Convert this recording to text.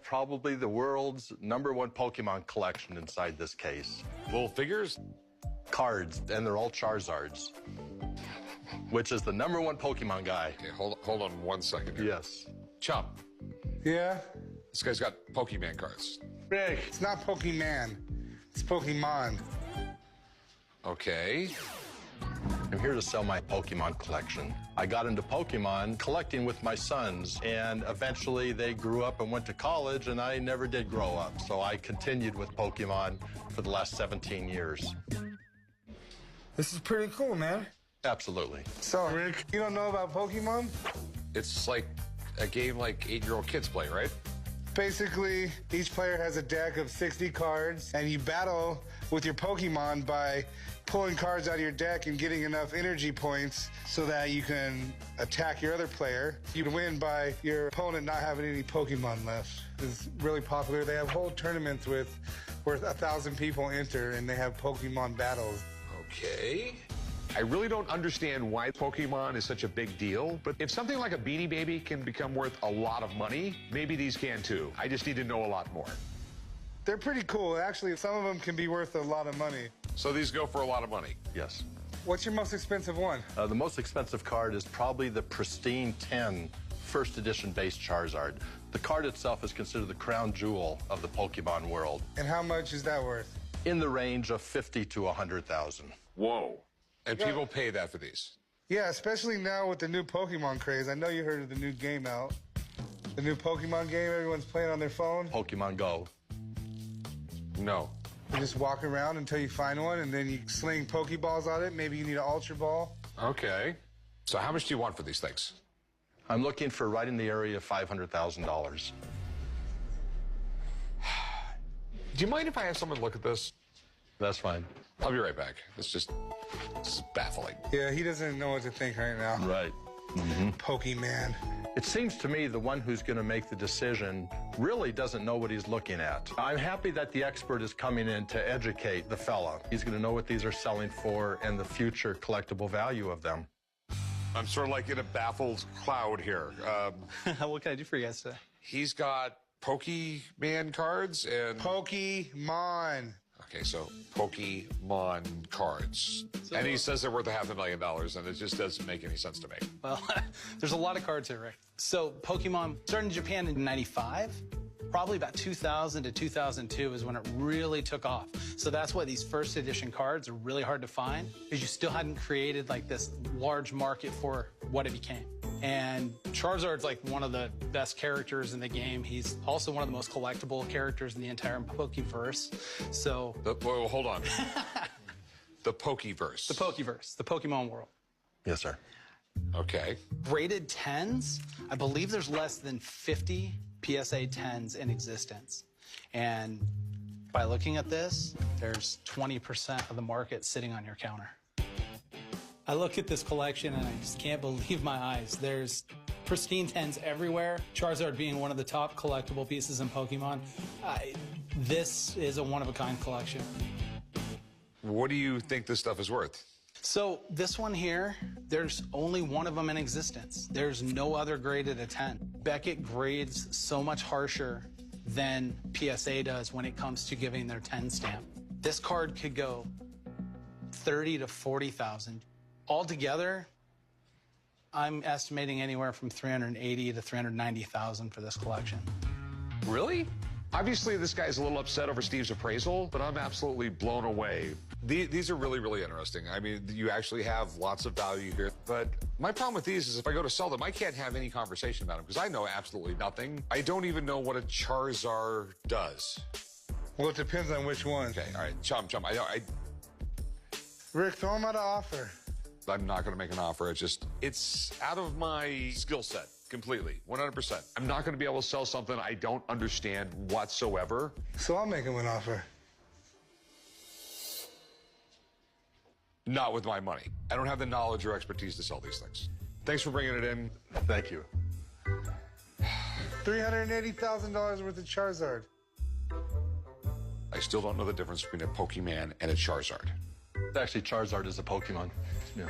Probably the world's #1 Pokemon collection inside this case. Little figures? Cards, and they're all Charizards, which is the #1 Pokemon guy. Okay, hold on 1 second here. Yes. Chum, Yeah? this guy's got Pokemon cards. Rick, it's not Pokemon. It's Pokemon. Okay. I'm here to sell my Pokemon collection. I got into Pokemon collecting with my sons, and eventually they grew up and went to college, and I never did grow up. So I continued with Pokemon for the last 17 years. This is pretty cool, man. Absolutely. So, Rick, you don't know about Pokemon? It's like a game like 8-year-old kids play, right? Basically, each player has a deck of 60 cards, and you battle with your Pokemon by pulling cards out of your deck and getting enough energy points so that you can attack your other player. You win by your opponent not having any Pokemon left. It's really popular. They have whole tournaments where 1,000 people enter, and they have Pokemon battles. Okay. I really don't understand why Pokemon is such a big deal, but if something like a Beanie Baby can become worth a lot of money, maybe these can too. I just need to know a lot more. They're pretty cool. Actually, some of them can be worth a lot of money. So these go for a lot of money? Yes. What's your most expensive one? The most expensive card is probably the Pristine 10 first edition base Charizard. The card itself is considered the crown jewel of the Pokemon world. And how much is that worth? In the range of 50 to 100,000. Whoa. And people pay that for these? Yeah, especially now with the new Pokemon craze. I know you heard of the new game out. The new Pokemon game everyone's playing on their phone. Pokemon Go. No. You just walk around until you find one, and then you sling Pokeballs on it. Maybe you need an Ultra Ball. Okay. So how much do you want for these things? I'm looking for right in the area of $500,000. Do you mind if I have someone look at this? That's fine. I'll be right back. This is baffling. Yeah, he doesn't know what to think right now. Right. Pokemon. It seems to me the one who's going to make the decision really doesn't know what he's looking at. I'm happy that the expert is coming in to educate the fella. He's going to know what these are selling for and the future collectible value of them. I'm sort of like in a baffled cloud here. What can I do for you guys today? He's got Pokemon cards and... Pokemon. Okay, so Pokemon cards. And he says they're worth $500,000, and it just doesn't make any sense to me. Well, there's a lot of cards here, Rick. So Pokemon started in Japan in '95. Probably about 2000 to 2002 is when it really took off. So that's why these first edition cards are really hard to find, because you still hadn't created like this large market for what it became. And Charizard's like one of the best characters in the game. He's also one of the most collectible characters in the entire Pokeverse. So... Well, hold on. The Pokeverse. The Pokeverse, the Pokemon world. Yes, sir. Okay. Rated 10s, I believe there's less than 50 PSA 10s in existence. And by looking at this, there's 20% of the market sitting on your counter. I look at this collection and I just can't believe my eyes. There's pristine 10s everywhere, Charizard being one of the top collectible pieces in Pokemon. This is a one-of-a-kind collection. What do you think this stuff is worth? So this one here, there's only one of them in existence. There's no other graded a 10. Beckett grades so much harsher than PSA does when it comes to giving their 10 stamp. This card could go 30 to 40,000. Altogether, I'm estimating anywhere from 380 to 390,000 for this collection. Really? Obviously, this guy's a little upset over Steve's appraisal, but I'm absolutely blown away. These are really, really interesting. I mean, you actually have lots of value here. But my problem with these is if I go to sell them, I can't have any conversation about them because I know absolutely nothing. I don't even know what a Charizard does. Well, it depends on which one. Okay, all right, Chum. Rick, throw him out an offer. I'm not going to make an offer. It's out of my skill set completely, 100%. I'm not going to be able to sell something I don't understand whatsoever. So I'll make him an offer. Not with my money. I don't have the knowledge or expertise to sell these things. Thanks for bringing it in. Thank you. $380,000 worth of Charizard. I still don't know the difference between a Pokemon and a Charizard. Actually, Charizard is a Pokemon. Yeah.